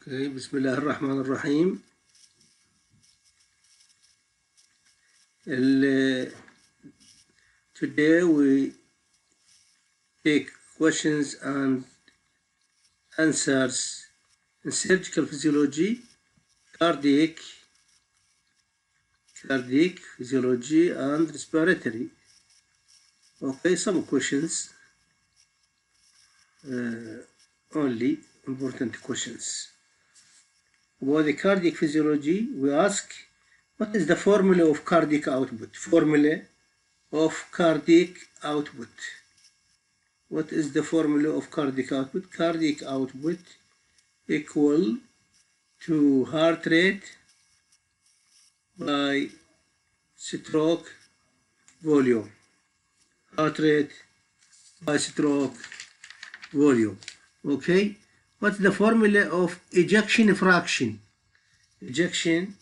Okay, بسم الله الرحمن الرحيم. Today we take questions and answers in surgical physiology, cardiac physiology and respiratory. Okay, some questions, only important questions. About the cardiac physiology, we ask, what is the formula of cardiac output? Formula of cardiac output. What is the formula of cardiac output? Cardiac output equal to heart rate by stroke volume. Heart rate by stroke volume. Okay? What's the formula of ejection fraction? Ejection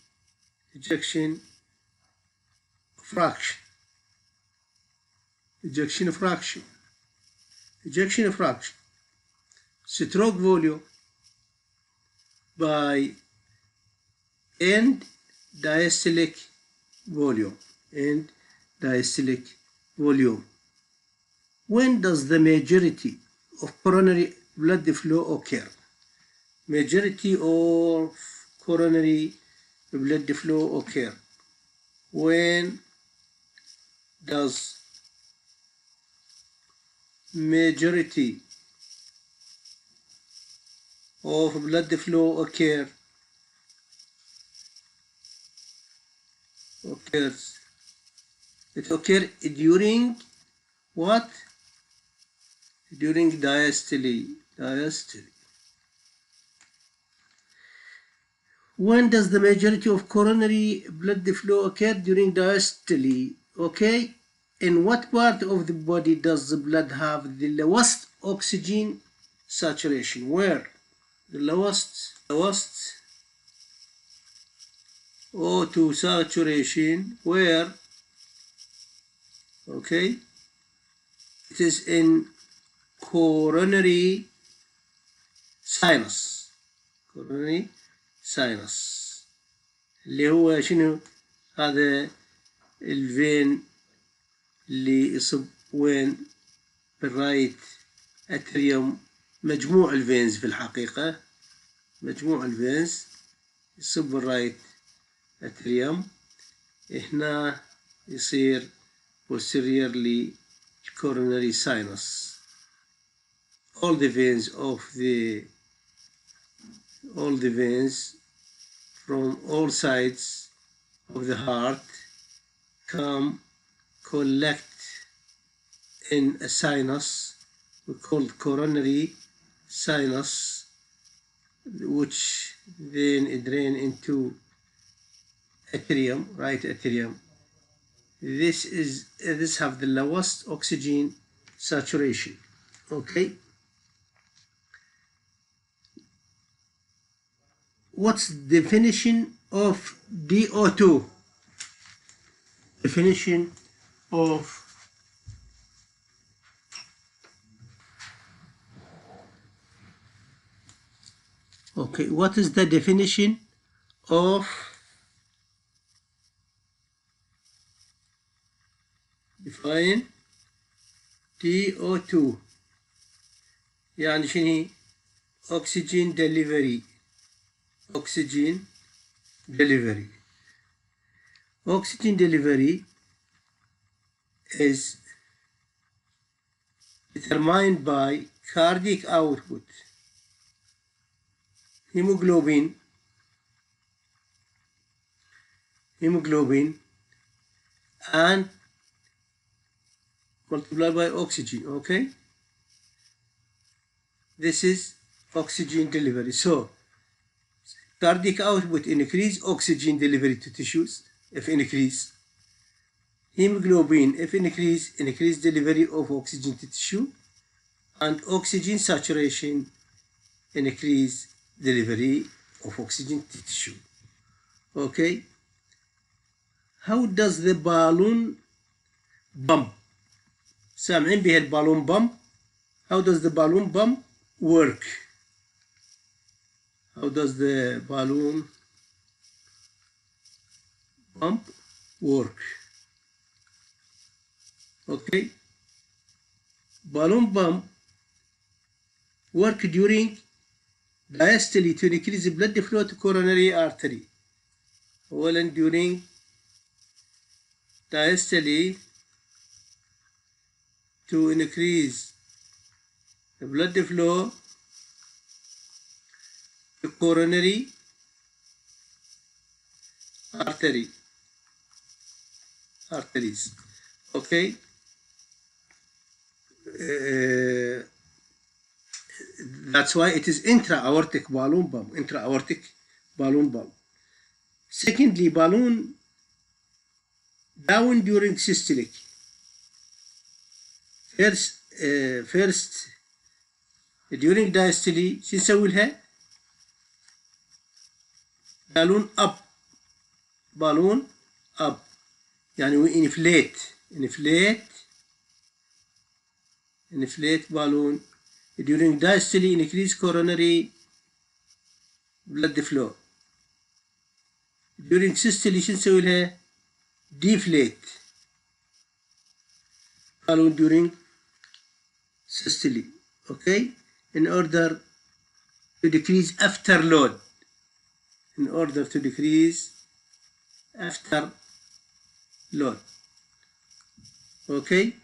fraction. Ejection fraction. Ejection fraction. Stroke volume by end diastolic volume. End diastolic volume. When does the majority of coronary blood flow occur? Majority of coronary blood flow occur. When does majority of blood flow occurs? It occurs during what? During diastole. When does the majority of coronary blood flow occur? During diastole. Okay. In what part of the body does the blood have the lowest oxygen saturation? Where? The lowest O2 saturation. Where? Okay. It is in coronary sinus. coronary sinus. اللي هو شنو؟ هذا الفين اللي يصب وين؟ بالرايت اتريوم. مجموع الفينز في الحقيقة، مجموع الفينز يصب بالرايت اتريوم. هنا يصير posteriorly coronary sinus. All the veins from all sides of the heart come collect in a sinus we call coronary sinus, which then drain into atrium, right atrium. This have the lowest oxygen saturation. Okay. What's the definition of DO2? Definition of okay, what is the definition of define DO2 يعني شنو؟ oxygen delivery. Oxygen delivery is determined by cardiac output, hemoglobin and multiplied by oxygen. Okay, this is oxygen delivery. So cardiac output increase, oxygen delivery to tissues if increase, hemoglobin if increase delivery of oxygen to tissue, and oxygen saturation increase delivery of oxygen to tissue. Okay. How does the balloon pump? سامعين بها البالون pump? How does the balloon pump work? How does the balloon pump work? Okay, balloon pump work during diastole to increase blood flow to coronary artery. أولا during diastole to increase the blood flow to coronary arteries. Okay. That's why it is intra-aortic balloon pump. Secondly, balloon down during systolic. First during diastole شو نسوي لها؟ بالون up يعني we inflate balloon during diastole increase coronary blood flow. during systole شو نسوي لها؟ deflate balloon during systole. Okay, in order to decrease afterload. Okay,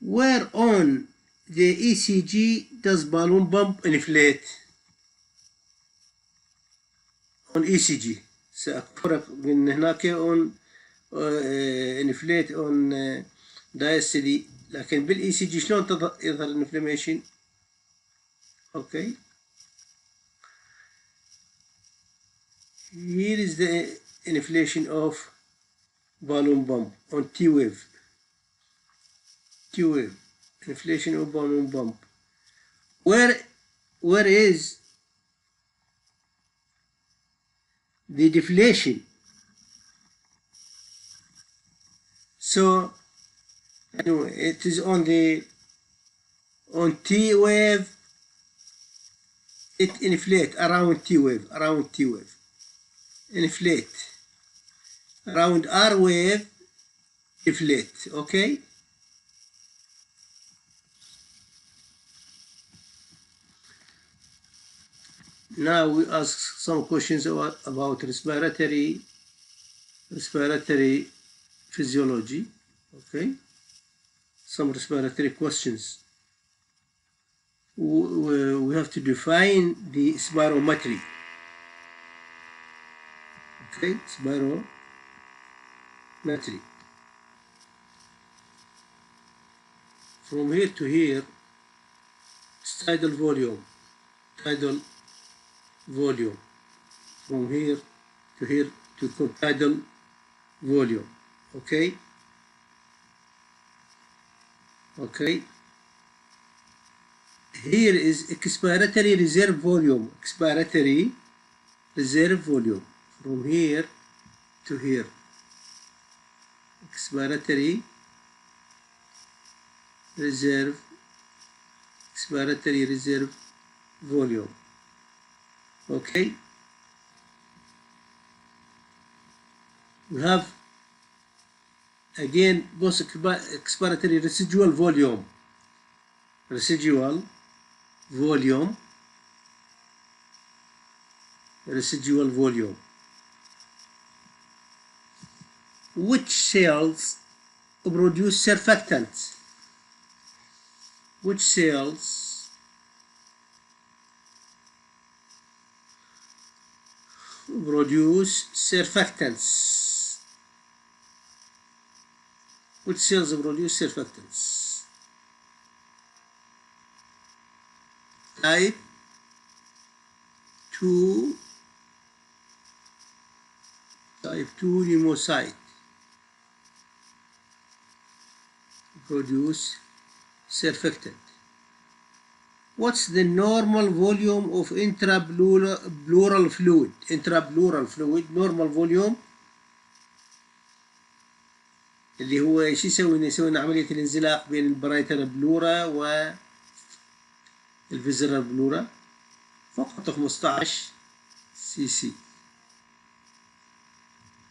where on the ECG does balloon pump inflate? on ECG سأفرق من هناك on inflate on diastole، لكن بالECG شلون يظهر الانفلاميشن؟ Okay, here is the inflation of balloon pump on T wave. Inflation of balloon pump. Where is the deflation? So anyway, it is on T wave. It inflate around T wave. Inflate around R wave. Deflate. Okay. Now we ask some questions about respiratory physiology. Okay, some respiratory questions. We have to define the spirometry. Okay, spirometry. From here to here, tidal volume. From here to here to tidal volume. Okay. Here is expiratory reserve volume. From here to here. Expiratory reserve volume. Okay. We have again both expiratory residual volume. Which cells produce surfactants? Which cells produce surfactants? Type 2 pneumocyte produce surfactant. What's the normal volume of intrapleural fluid? Normal volume اللي هو ايش يسوي؟ يسوي عملية الانزلاق بين البرايتال بلورا و الفيزرال بلورا فقط 15 سي سي.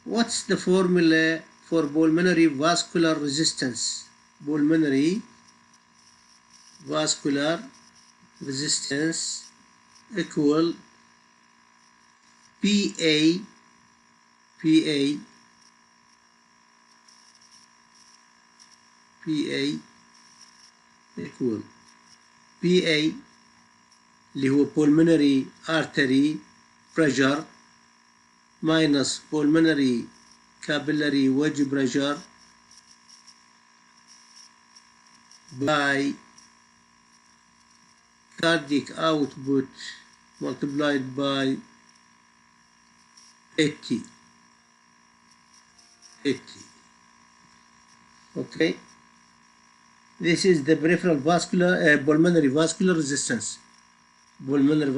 What's the formula for pulmonary vascular resistance? Pulmonary vascular resistance equal PA equal PA اللي هو pulmonary artery pressure minus pulmonary capillary wedge pressure by cardiac output multiplied by 80. Okay, this is the peripheral vascular pulmonary vascular resistance. Pulmonary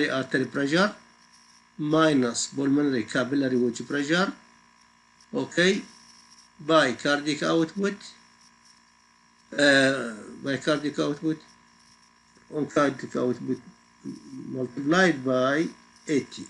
artery pressure minus pulmonary capillary wedge pressure, okay, by cardiac output multiplied by 80.